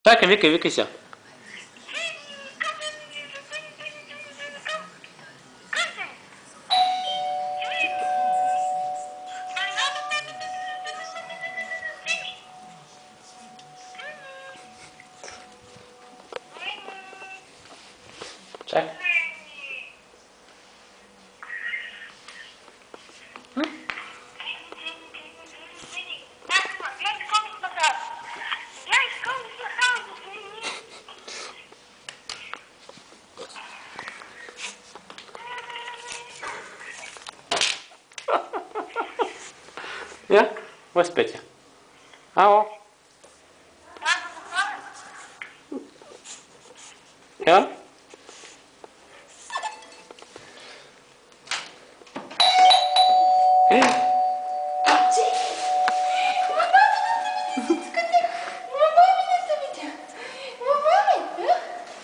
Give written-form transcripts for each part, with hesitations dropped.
Чакай, викай сега. Чакай. Ja, wo ist Petje? Alo? Ja?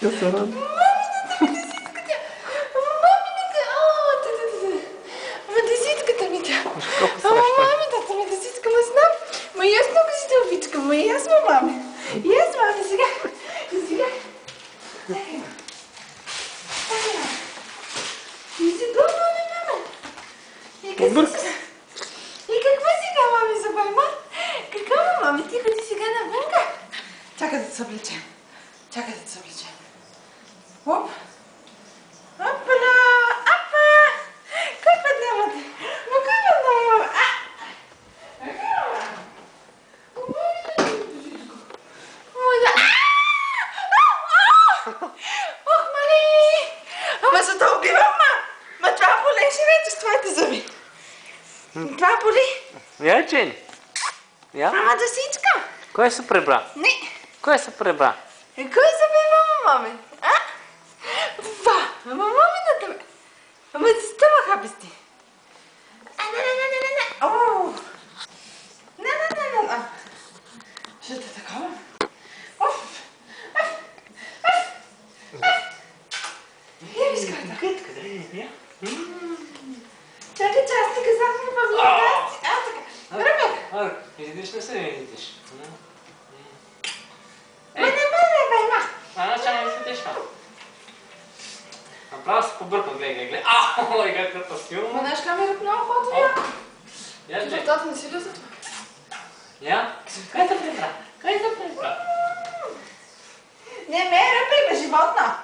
Ja, so ran. И какво сега, мами, за байма? Какво, мами? Ти ходи сега навънка. Чакай да те съблечем. Чакай да те съблечем. Оп. Опа-ля! Апа! Кой път нямате? Но кой път нямаме? Ох, мали! Ама се да убивам, ма! Ма това болеше вече с твоите зъби. Това боли. Я, Чени? Я? Ама да си искам. Кой се прибра? Не. Кой се прибра? Кой се прибра, мами? А? Ба, ама мамината ме. Ама ти става хапести. Не. Оу. Не. Ще те такова? Оф. Я виж карта. Къде е? Чакай, че аз ти казах на памината. Аз така. Гръбек. Изидиш ли се, видиш? Ма не бъде, байма. Чакай, изидиш, ма. Направо се побъркам, гледай. Ой, каква силна. Ма знаеш камерата много хубаво я. Я, Джей. Резултата не си ли за това? Я? Кой те прибра? Не ме ръпи, бе животно.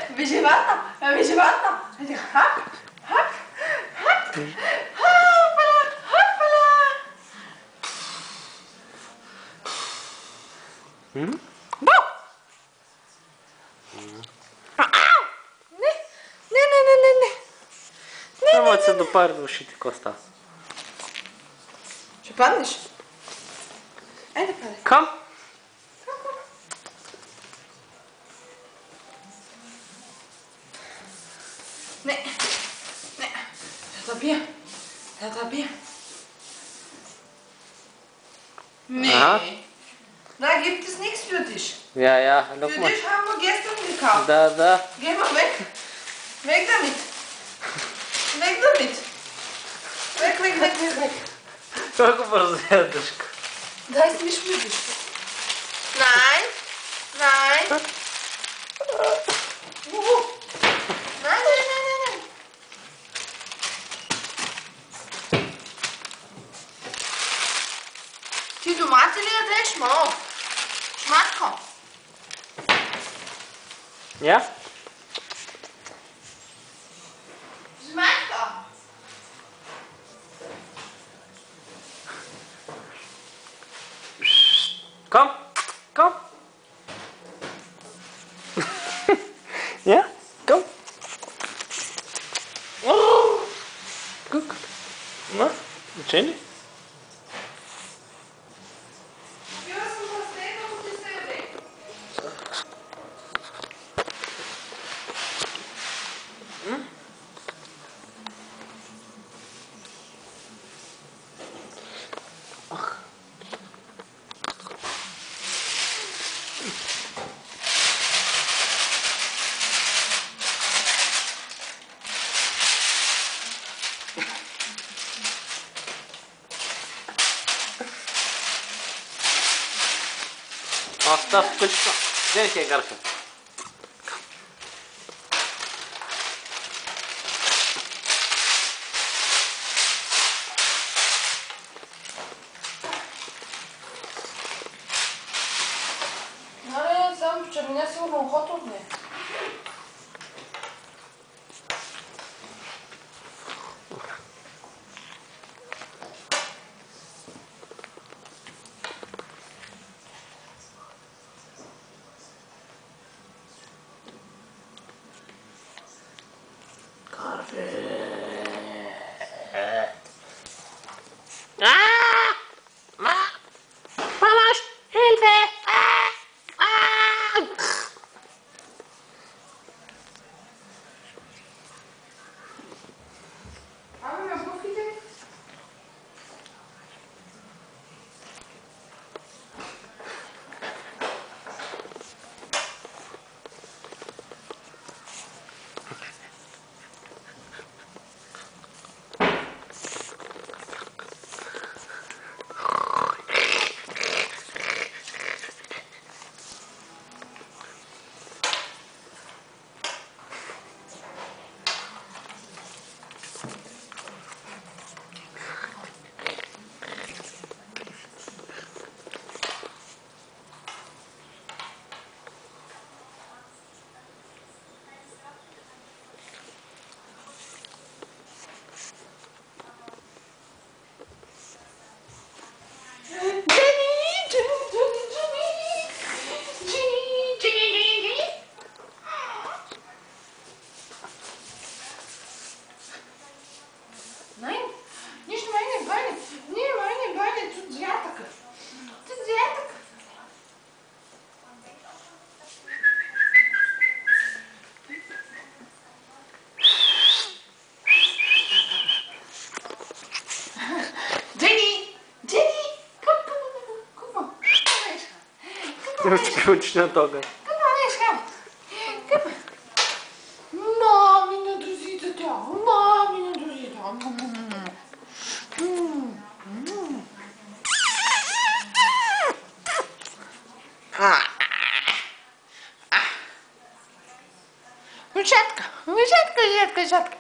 Бе животно. Хап. Хапала. Бау! Не. Трябва да се допари до ушите, Коста. Ще паднеш? Айде падай. Кам? Не. Да бия. Не. Da gibt es nichts für dich. Ja, Für guck mal. dich haben wir gestern gekauft. Da. Geh mal weg. Weg damit. Weg. Колко бързо ядъшка. Дай си миш миш. Nein. Nein. Ти домати ли ядеш, мало? Шматко. Я? Шматко. Kom. Ja? Kom. Guck. Na, Jenny? Asta включено. Jenny, here, Garfield. Аре, само че не е сигурно ухото от нея. Vamos, Hilfe! Ами, ме обувките ми? Nein, nicht meine Beine. Nee, meine Beine tut Zjataka. Tut Zjataka. Jenny! Jenny! Guck mal. Uite na toga. Guck mal, Mieszka. Guck mal. Mamina druzita. Mamina druzita. Личатка, личатка, личатка, личатка.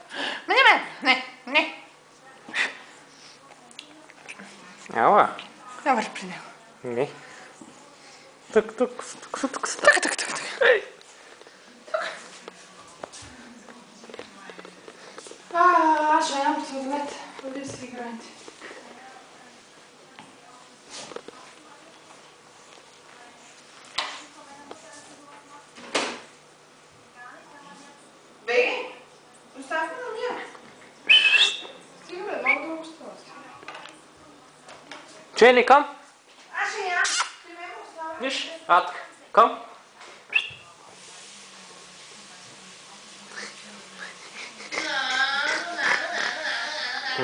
Не. Ела. Давай при него. Не. Тук. Так. Ей. Аз ще ям сладолет. Ходи си играйте. Беги, остави на меня. Стига бе, много дълго става. Jenny, come. Аз ще ям. Ти ме остави. Виж, Атка, come.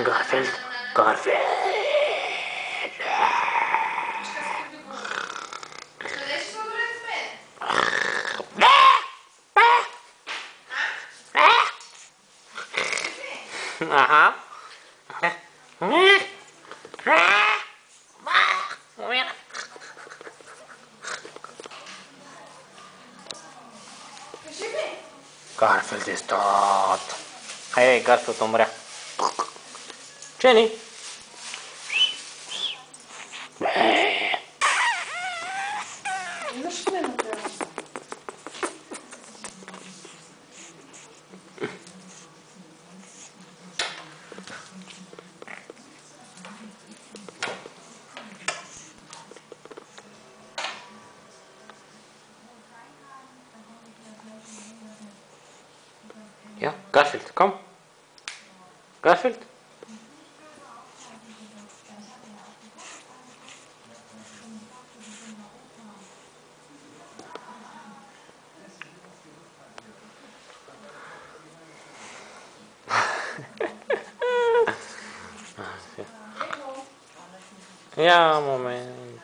Garfield. Къде ще сладолет с мен? Ага. Кажи ми. Garfield is tot. Ей, Гарфилд умря. Jenny. Имаш ли на това? Ja, Garfield, komm. Garfield. Ja, Moment.